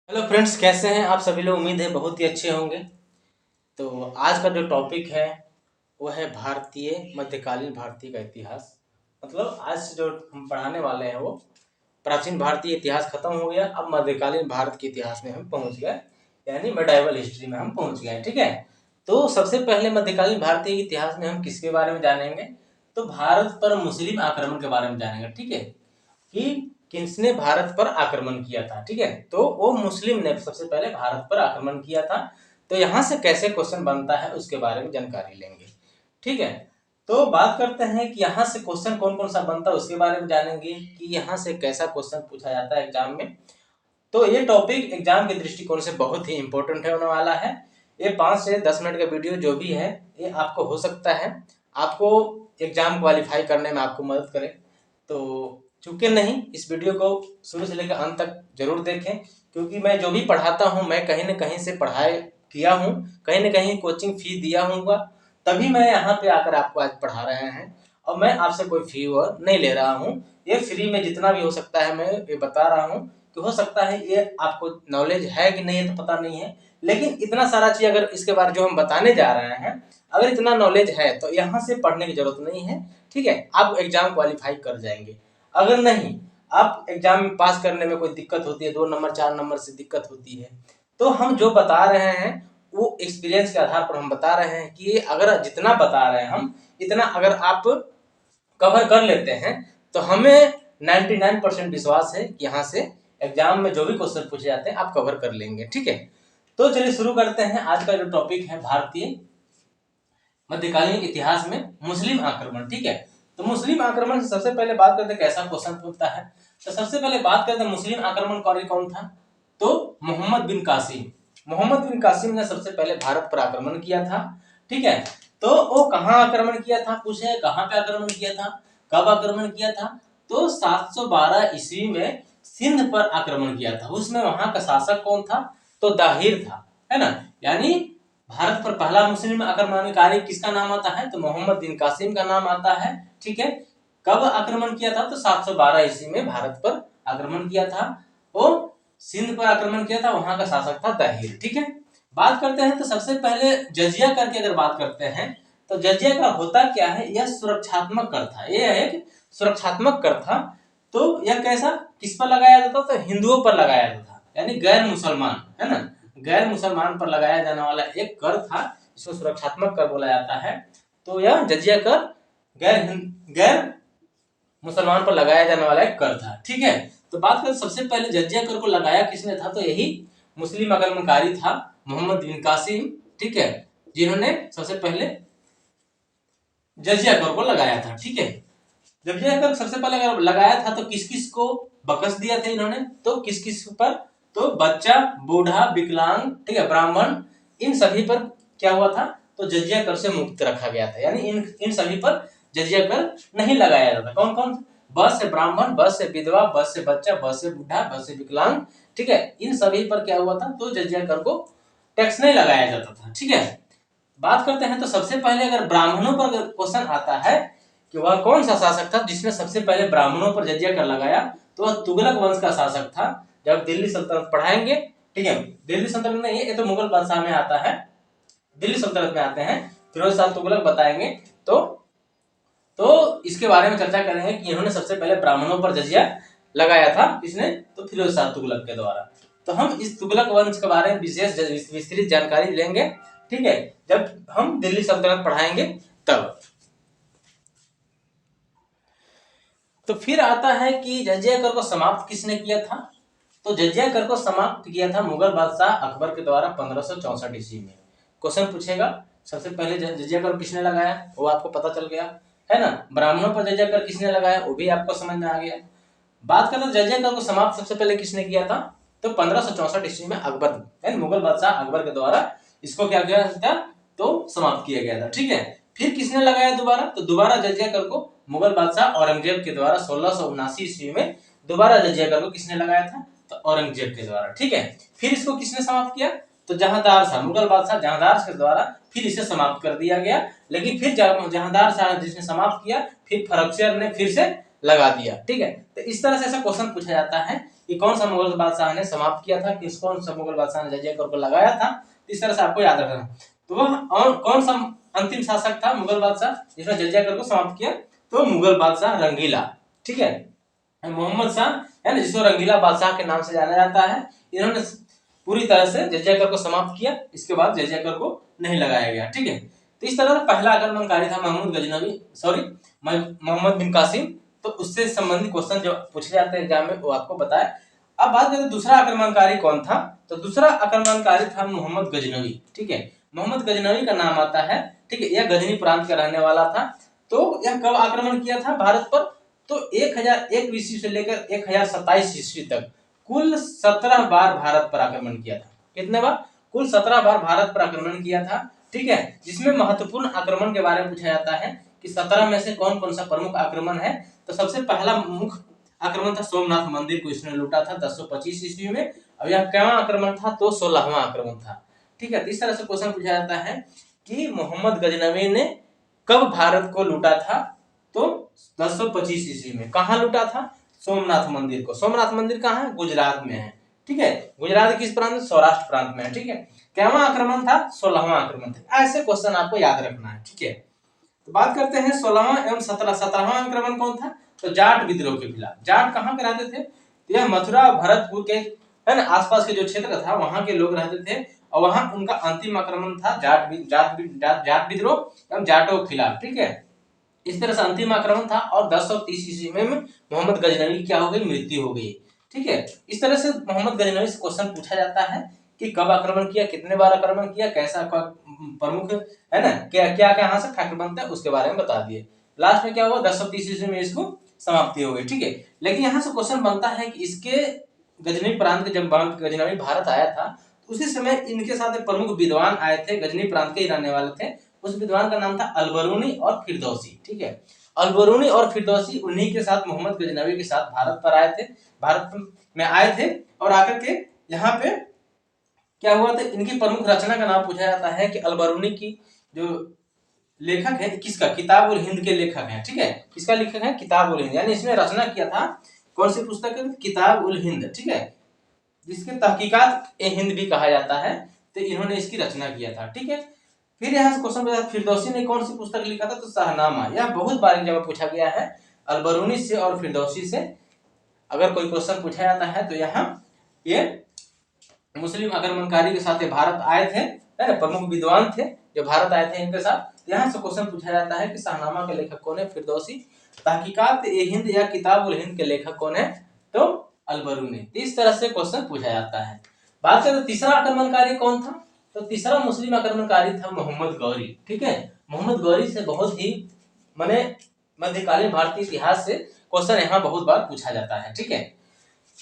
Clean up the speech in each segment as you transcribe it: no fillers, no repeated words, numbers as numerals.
Hello friends, कैसे हैं आप सभी लोग। उम्मीद है बहुत ही अच्छे होंगे। तो आज का जो टॉपिक है वो है मध्यकालीन भारतीय का इतिहास। मतलब आज से जो हम पढ़ाने वाले हैं वो प्राचीन भारतीय इतिहास खत्म हो गया, अब मध्यकालीन भारत के इतिहास में हम पहुंच गए, यानी मेडाइवल हिस्ट्री में हम पहुंच गए। ठीक है। तो सबसे पहले मध्यकालीन भारतीय इतिहास में हम किसके बारे में जानेंगे, तो भारत पर मुस्लिम आक्रमण के बारे में जानेंगे। ठीक है, कि किसने भारत पर आक्रमण किया था। ठीक है, तो वो मुस्लिम ने सबसे पहले भारत पर आक्रमण किया था। तो यहाँ से कैसे क्वेश्चन बनता है उसके बारे में जानकारी लेंगे। ठीक है, तो बात करते हैं कि यहाँ से क्वेश्चन कौन कौन सा बनता है उसके बारे में जानेंगे कि यहाँ से कैसा क्वेश्चन पूछा जाता है एग्जाम में। तो ये टॉपिक एग्जाम के दृष्टिकोण से बहुत ही इंपॉर्टेंट होने वाला है। ये 5 से 10 मिनट का वीडियो जो भी है ये आपको हो सकता है आपको एग्जाम क्वालिफाई करने में आपको मदद करे। तो चूके नहीं, इस वीडियो को शुरू से लेकर अंत तक जरूर देखें, क्योंकि मैं जो भी पढ़ाता हूँ मैं कहीं ना कहीं से पढ़ाई किया हूँ, कहीं ना कहीं कोचिंग फी दिया हूँ, तभी मैं यहाँ पे आकर आपको आज पढ़ा रहे हैं। और मैं आपसे कोई फी नहीं ले रहा हूँ, ये फ्री में जितना भी हो सकता है मैं ये बता रहा हूँ। कि हो सकता है ये आपको नॉलेज है कि नहीं है तो पता नहीं है, लेकिन इतना सारा चीज अगर इसके बारे जो हम बताने जा रहे हैं, अगर इतना नॉलेज है तो यहाँ से पढ़ने की जरूरत नहीं है। ठीक है, आप एग्जाम क्वालिफाई कर जाएंगे। अगर नहीं, आप एग्जाम में पास करने में कोई दिक्कत होती है, 2 नंबर 4 नंबर से दिक्कत होती है, तो हम जो बता रहे हैं वो एक्सपीरियंस के आधार पर हम बता रहे हैं कि अगर जितना बता रहे हैं हम इतना अगर आप कवर कर लेते हैं तो हमें 99% विश्वास है कि यहाँ से एग्जाम में जो भी क्वेश्चन पूछे जाते हैं आप कवर कर लेंगे। ठीक है, तो चलिए शुरू करते हैं। आज का जो टॉपिक है भारतीय मध्यकालीन इतिहास में मुस्लिम आक्रमण। ठीक है, तो मुस्लिम आक्रमण से सबसे पहले बात करते हैं कैसा क्वेश्चन पूछता है। तो सबसे पहले बात करते हैं मुस्लिम आक्रमणकारी कौन था, तो मोहम्मद बिन कासिम। मोहम्मद बिन कासिम ने सबसे पहले भारत पर आक्रमण किया था। ठीक है, तो वो कहाँ आक्रमण किया था, पूछे कहाँ पे आक्रमण किया था, कब आक्रमण किया था, तो 712 ईस्वी में सिंध पर आक्रमण किया था। उसमें वहां का शासक कौन था, तो दाहिर था, है ना। यानी भारत पर पहला मुस्लिम आक्रमणकारी किसका नाम आता है, तो मोहम्मद बिन कासिम का नाम आता है। ठीक है, कब आक्रमण किया था, तो 712 ईस्वी में भारत पर आक्रमण किया था। वो सिंध पर आक्रमण किया था, वहां का शासक था दाहिर। ठीक है, बात करते हैं तो सबसे पहले जजिया कर की अगर बात करते हैं तो जजिया कर होता क्या है, यह सुरक्षात्मक कर था। यह एक सुरक्षात्मक कर था। तो यह कैसा किस पर लगाया जाता, तो हिंदुओं पर लगाया जाता था, यानी गैर मुसलमान, है ना, गैर मुसलमान पर लगाया जाने वाला एक कर था, इसको सुरक्षात्मक कर बोला जाता है। तो यह जजिया कर गैर मुसलमान पर लगाया जाने वाला एक कर था। ठीक है, तो बात करें सबसे पहले जजिया कर को लगाया किसने था, तो यही मुस्लिम आक्रमणकारी था मोहम्मद बिन कासिम। ठीक है, जिन्होंने सबसे पहले जजिया कर को लगाया था। ठीक है, जजिया कर सबसे पहले अगर लगाया था तो किस किस को बकस दिया था इन्होंने, तो किस किस पर, तो बच्चा, बूढ़ा, विकलांग, ठीक है, ब्राह्मण, इन सभी पर क्या हुआ था, तो जजिया कर से मुक्त रखा गया था। यानी इन इन सभी पर जजिया कर नहीं लगाया जाता। कौन कौन, बस से ब्राह्मण, बस से विधवा, बस से बच्चा, बस से बूढ़ा, बस से विकलांग, ठीक है, इन सभी पर क्या हुआ था, तो जजिया कर को टैक्स नहीं लगाया जाता था। ठीक है, बात करते हैं तो सबसे पहले अगर ब्राह्मणों पर अगर क्वेश्चन आता है कि वह कौन सा शासक था जिसने सबसे पहले ब्राह्मणों पर जजिया कर लगाया, तो वह तुगलक वंश का शासक था। जब दिल्ली सल्तनत पढ़ाएंगे, ठीक है, दिल्ली सल्तनत नहीं, ये तो मुगल बादशाह में आता है, दिल्ली सल्तनत में आते हैं, फिरोज शाह तुगलक बताएंगे। तो इसके बारे में चर्चा करेंगे कि इन्होंने सबसे पहले ब्राह्मणों पर जजिया लगाया था, किसने, तो फिरोज शाह तुगलक के द्वारा। तो हम इस तुगलक वंश के बारे में विशेष विस्तृत जानकारी लेंगे। ठीक है, जब हम दिल्ली सल्तनत पढ़ाएंगे तब। तो फिर आता है कि जजिया कर को समाप्त किसने किया था, तो जजिया कर को समाप्त किया था मुगल बादशाह अकबर के द्वारा 1564 ईस्वी में। क्वेश्चन पूछेगा सबसे पहले जजिया कर किसने लगाया, वो आपको पता चल गया, है ना। ब्राह्मणों पर जजिया कर किसने लगाया, वो भी आपको समझ में आ गया। बात करते जजिया कर को समाप्त सबसे पहले किसने किया था, तो 1564 ईस्वी में अकबर, यानी मुगल बादशाह अकबर के द्वारा इसको क्या किया था, तो समाप्त किया गया था। ठीक है, फिर किसने लगाया दोबारा, तो दोबारा जजिया कर को मुगल बादशाह औरंगजेब के द्वारा 1679 ईस्वी में दोबारा जजिया कर को किसने लगाया था, तो औरंगजेब के द्वारा। ठीक है, फिर इसको किसने समाप्त किया, तो जहांदार शाह, मुगल बादशाह जहांदार के द्वारा फिर इसे समाप्त कर दिया गया। लेकिन फिर जहांदार शाह जिसने समाप्त किया, फिर फर्रुखसियर ने फिर से लगा दिया। ठीक है, तो इस तरह से ऐसा क्वेश्चन पूछा जाता है कि कौन सा मुगल बादशाह ने समाप्त किया था, किस कौन सा मुगल बादशाह ने जजिया कर को लगाया था। इस तरह से आपको याद रखना। तो वह और कौन सा अंतिम शासक था मुगल बादशाह जिसने जजिया कर को समाप्त किया, तो मुगल बादशाह रंगीला, ठीक है, मोहम्मद शाह है ना, जिसको रंगीला बादशाह के नाम से जाना जाता है। इन्होंने पूरी तरह से जजिया कर को समाप्त किया, इसके बाद जजिया कर को नहीं लगाया गया, ठीक है। तो इस तरह पहला आक्रमणकारी था मोहम्मद बिन कासिम। तो उससे संबंधित क्वेश्चन जो पूछे जाते हैं एग्जाम में वो आपको बताए। अब बात करें दूसरा आक्रमणकारी कौन था, तो दूसरा आक्रमणकारी था मोहम्मद गजनवी, ठीक है। मोहम्मद गजनवी का नाम आता है, ठीक है, यह गजनी प्रांत का रहने वाला था। तो यह कब आक्रमण किया था भारत पर, तो 1001 ईस्वी से लेकर 1027 ईस्वी तक कुल 17 बार भारत पर आक्रमण किया था। कितने बार, कुल 17 बार भारत पर आक्रमण किया था, ठीक है। जिसमें महत्वपूर्ण आक्रमण के बारे में पूछा जाता है कि 17 में से कौन कौन सा प्रमुख आक्रमण है। तो सबसे पहला मुख्य आक्रमण था सोमनाथ मंदिर को इसने लूटा था 1025 ईस्वी में। अब यह क्या आक्रमण था, तो 16वां आक्रमण था, ठीक है। इस तरह से क्वेश्चन पूछा जाता है कि मोहम्मद गजनवी ने कब भारत को लूटा था, तो 1025 ईस्वी में। कहां लूटा था, सोमनाथ मंदिर को। सोमनाथ मंदिर कहां है, गुजरात में है, ठीक है। गुजरात किस प्रांत में, सौराष्ट्र प्रांत में है, ठीक है। क्यावां आक्रमण था, 16वां आक्रमण था। ऐसे क्वेश्चन आपको याद रखना है, ठीक है। तो बात करते हैं 16वां एवं 17वां आक्रमण कौन था, तो जाट विद्रोह के खिलाफ। जाट कहां के रहते थे, यह मथुरा भरतपुर के है ना आसपास के जो क्षेत्र था वहां के लोग रहते थे। और वहां उनका अंतिम आक्रमण था जाट विद्रोह एवं जाटों के खिलाफ, ठीक है। इस तरह से अंतिम आक्रमण था और 1030 ईस्वी में मोहम्मद गजनवी क्या हो गई, मृत्यु हो गई, ठीक है। इस तरह से मोहम्मद गजनवी से क्वेश्चन पूछा जाता है कि कब आक्रमण किया, कितने बार आक्रमण किया, कैसा प्रमुख है ना, क्या क्या यहाँ से फैक्ट बनता है उसके बारे में बता दिए। लास्ट में क्या हुआ, 1030 ईस्वी में इसको समाप्ति हो गई, ठीक है। लेकिन यहाँ से क्वेश्चन बनता है कि इसके गजनी प्रांत के जब गजनवी भारत आया था उसी समय इनके साथ प्रमुख विद्वान आए थे, गजनी प्रांत के ही रहने वाले थे। उस विद्वान का नाम था अलबरूनी और फिरदौसी, ठीक है। अलबरूनी और फिरदौसी उन्हीं के साथ मोहम्मद गजनवी के साथ भारत पर आए थे, भारत में आए थे। और आकर के यहाँ पे क्या हुआ था, इनकी प्रमुख रचना का नाम पूछा जाता है कि अलबरूनी की जो लेखक है, किसका, किताब उल हिंद के लेखक हैं, ठीक है। किसका लेखक है, किताब उल हिंद, यानी इसने रचना किया था कौन सी पुस्तक है, किताब उल हिंद, ठीक है, जिसके तहकीकात ए हिंद भी कहा जाता है। तो इन्होंने इसकी रचना किया था, ठीक है। फिर यहाँ से क्वेश्चन पूछा, फिरदौसी ने कौन सी पुस्तक लिखा था, तो शाहनामा। यह बहुत बार एग्जाम में पूछा गया है, अलबरूनी से और फिरदौसी से अगर कोई क्वेश्चन पूछा जाता है तो यहाँ ये मुस्लिम आक्रमणकारी के साथ भारत आए थे, है ना, प्रमुख विद्वान थे जो भारत आए थे इनके साथ। यहाँ से क्वेश्चन पूछा जाता है कि शाहनामा के लेखक कौन है, फिरदौसी। तहकीकात ए हिंद या किताब उल हिंद के लेखक कौन है, तो अलबरूनी। इस तरह से क्वेश्चन पूछा जाता है। बात करें तीसरा आक्रमणकारी कौन था, तो तीसरा मुस्लिम आक्रमणकारी था मोहम्मद गौरी, ठीक है। मोहम्मद गौरी से बहुत ही माने मध्यकालीन भारतीय इतिहास से क्वेश्चन यहाँ बहुत बार पूछा जाता है, ठीक है।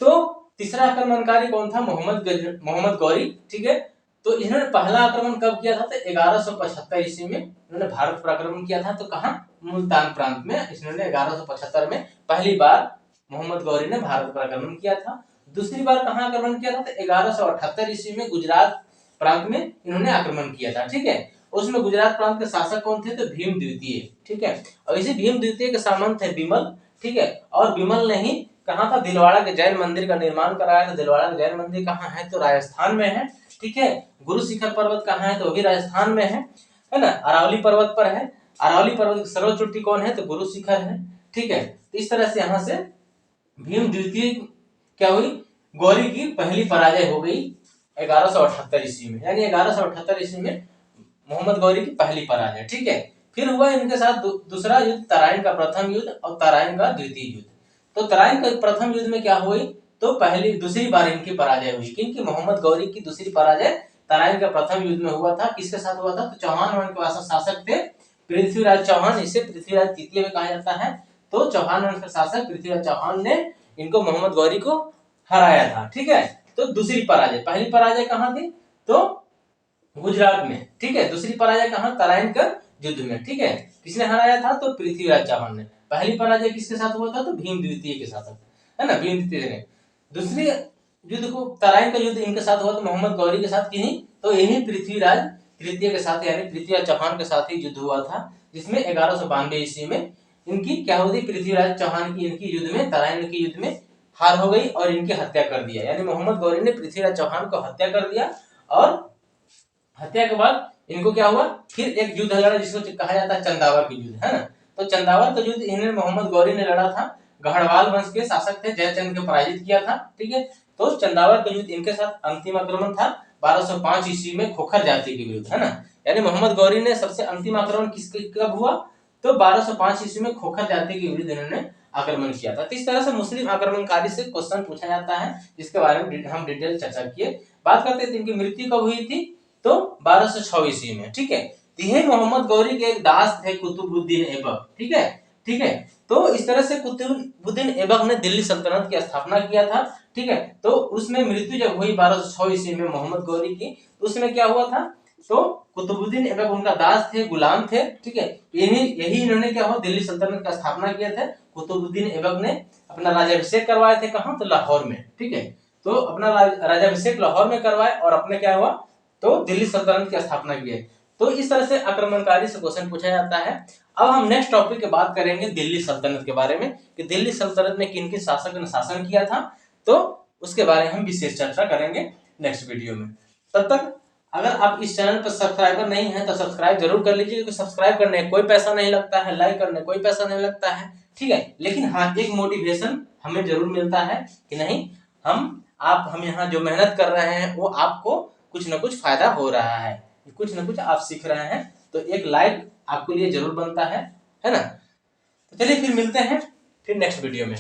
तो तीसरा आक्रमणकारी कौन था, मोहम्मद गौरी, ठीक है। तो इन्होंने पहला आक्रमण कब किया था, तो 1175 ईस्वी में इन्होंने भारत पर आक्रमण किया था। तो कहाँ, मुल्तान प्रांत में इन्होंने 1175 में पहली बार मोहम्मद गौरी ने भारत पर आक्रमण किया था। दूसरी बार कहाँ आक्रमण किया था, तो 1178 ईस्वी में गुजरात प्रांत में इन्होंने आक्रमण किया था, ठीक है। उसमें गुजरात प्रांत के शासक कौन थे, तो भीम द्वितीय, ठीक है। और इसी भीम द्वितीय के सामंत थे विमल, ठीक है। और विमल ने ही कहा था, दिलवाड़ा के जैन मंदिर का निर्माण कराया था। दिलवाड़ा का जैन मंदिर कहाँ है, तो राजस्थान में है, ठीक है। गुरु शिखर पर्वत कहाँ है, तो भी राजस्थान में है ना, अरावली पर्वत पर है। अरावली पर्वत की सर्वोच्च चोटी कौन है, तो गुरु शिखर है, ठीक है। तो इस तरह से यहाँ से भीम द्वितीय क्या हुई, गौरी की पहली पराजय हो गई 1178 ईस्वी में, यानी 1178 ईस्वी में मोहम्मद गौरी की पहली पराजय, ठीक है। फिर हुआ इनके साथ दूसरा युद्ध, तराइन का प्रथम युद्ध और तराइन का द्वितीय युद्ध। तो तराइन के प्रथम युद्ध में क्या हुई, तो दूसरी बार इनकी पराजय हुई, क्योंकि मोहम्मद गौरी की दूसरी पराजय तराइन के प्रथम युद्ध में हुआ था। किसके साथ हुआ था, तो चौहान वंश के शासक थे पृथ्वीराज चौहान, इसे पृथ्वीराज तृतीय भी कहा जाता है। तो चौहान वंश के शासक पृथ्वीराज चौहान ने इनको मोहम्मद गौरी को हराया था, ठीक है। तो दूसरी पराजय, पहली पराजय कहाँ थी, तो गुजरात में, ठीक है। दूसरी पराजय कहाँ, तराइन का युद्ध में, ठीक है। किसने हराया था, तो पृथ्वीराज चौहान ने। पहली पराजय किसके साथ हुआ था, तो भीम द्वितीय के साथ, है ना, भीम द्वितीय ने। दूसरी युद्ध को, तराइन का युद्ध इनके साथ हुआ तो मोहम्मद गौरी के साथ किन्हीं, तो यही पृथ्वीराज तृतीय के साथ यानी पृथ्वीराज चौहान के साथ ही युद्ध हुआ था, जिसमें 1192 ईस्वी में इनकी क्या हुई, पृथ्वीराज चौहान की इनकी युद्ध में, तराइन के युद्ध में हार हो गई और इनकी हत्या कर दिया। यानी मोहम्मद गौरी ने पृथ्वीराज चौहान को हत्या कर दिया और हत्या के बाद इनको क्या हुआ, फिर एक युद्ध लड़ा जिसको कहा जाता है चंदावर की युद्ध, है ना। तो चंदावर का युद्ध इन्हें मोहम्मद गौरी ने लड़ा था। गढ़वाल वंश के शासक थे, जयचंद को पराजित किया था, ठीक है। तो चंदावर का युद्ध इनके साथ अंतिम आक्रमण था 1205 ईस्वी में खोखर जाति के विरुद्ध, है ना। यानी मोहम्मद गौरी ने सबसे अंतिम आक्रमण किसके कब हुआ, तो 1205 ईस्वी में खोखर जाति के विरुद्ध इन्होंने आक्रमण किया था। तो इस तरह से मुस्लिम आक्रमणकारी से क्वेश्चन पूछा जाता है, जिसके बारे में हम डिटेल चर्चा किए। बात करते हैं इनकी मृत्यु कब हुई थी, तो 1206 ईस्वी में, ठीक है। यही मोहम्मद गौरी के एक दास थे कुतुबुद्दीन ऐबक, ठीक है, ठीक है। तो इस तरह से कुतुबुद्दीन ऐबक ने दिल्ली सल्तनत की स्थापना किया था, ठीक है। तो उसमें मृत्यु जब हुई 1206 ईस्वी में मोहम्मद गौरी की, तो उसमें क्या हुआ था, तो कुतुबुद्दीन ऐबक उनका दास थे, गुलाम थे, ठीक है। यही इन्होंने क्या हुआ, दिल्ली सल्तनत का स्थापना किया था। कुतुबुद्दीन ऐबक ने अपना राज्याभिषेक करवाए थे, कहाँ, तो लाहौर में, ठीक है। तो अपना राज्याभिषेक लाहौर में करवाए और अपने क्या हुआ, तो दिल्ली सल्तनत की स्थापना की है। तो इस तरह से आक्रमणकारी से क्वेश्चन पूछा जाता है। अब हम नेक्स्ट टॉपिक की बात करेंगे दिल्ली सल्तनत के बारे में, कि दिल्ली सल्तनत में किन किन शासकों ने शासन किया था, तो उसके बारे में हम विशेष चर्चा करेंगे नेक्स्ट वीडियो में। तब तक अगर आप इस चैनल पर सब्सक्राइबर नहीं है तो सब्सक्राइब जरूर कर लीजिए, क्योंकि सब्सक्राइब करने कोई पैसा नहीं लगता है, लाइक करने कोई पैसा नहीं लगता है, ठीक है। लेकिन हाँ, एक मोटिवेशन हमें जरूर मिलता है कि नहीं, हम यहाँ जो मेहनत कर रहे हैं वो आपको कुछ ना कुछ फायदा हो रहा है, कुछ ना कुछ आप सीख रहे हैं, तो एक लाइक आपके लिए जरूर बनता है ना। तो चलिए फिर मिलते हैं फिर नेक्स्ट वीडियो में।